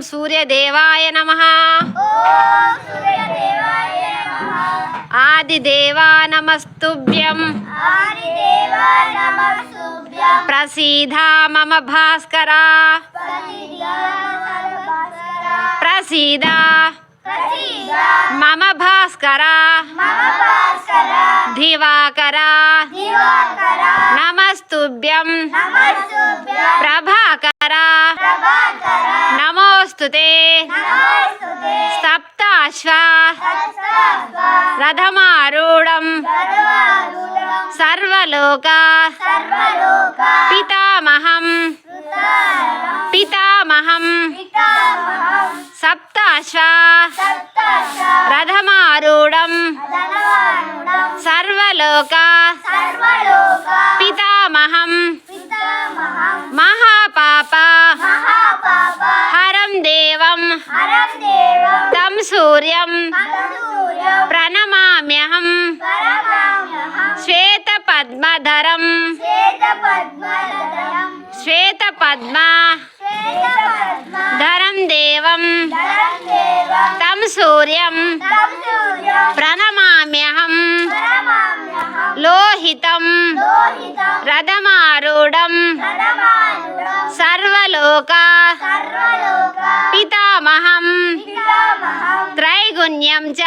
सूर्यदेवाय नमः। आदिदेवा नमस्तुभ्यं। प्रसीदा मम भास्कर। प्रसीदा मम भास्कर। दिवाकर नमस्तुभ्यं। प्रभाकर नमोस्तुते। सप्ताश्व रथमारूढं सर्वलोक पितामहं सप्ताश्व रथमारूढं सर्वलोक पितामहं महापाप हरं देवं तं सूर्यं प्रणमाम्यहं। श्वेतपद्मधरं धरं देवं तं सूर्यं प्रणमाम्यहं। लोहितं रथमारूढं सर्वलोक पितामहं। त्रैगुण्यं च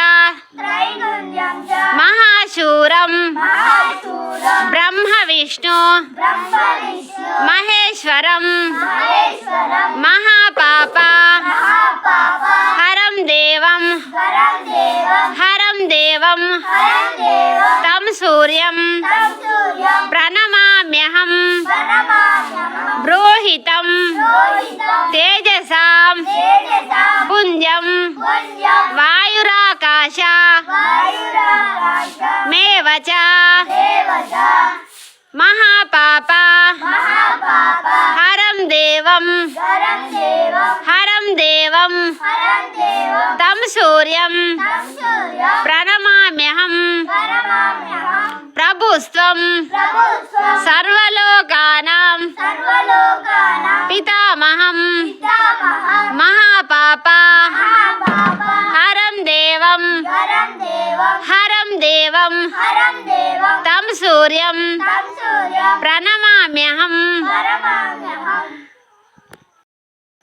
महाशूरं ब्रह्म विष्णु महेश्वरं महापाप हरं देवं तं सूर्यं प्रणमाम्यहं। ब्रूहितं तेजसां पुञ्जं वायुराकाश मेव च महापाप हरं देवं तं सूर्यं प्रणमाम्यहं। प्रभुस्त्वं सर्वलोकानां पितामहं महापाप हरं देवं तं सूर्यं प्रणमाम्यहं।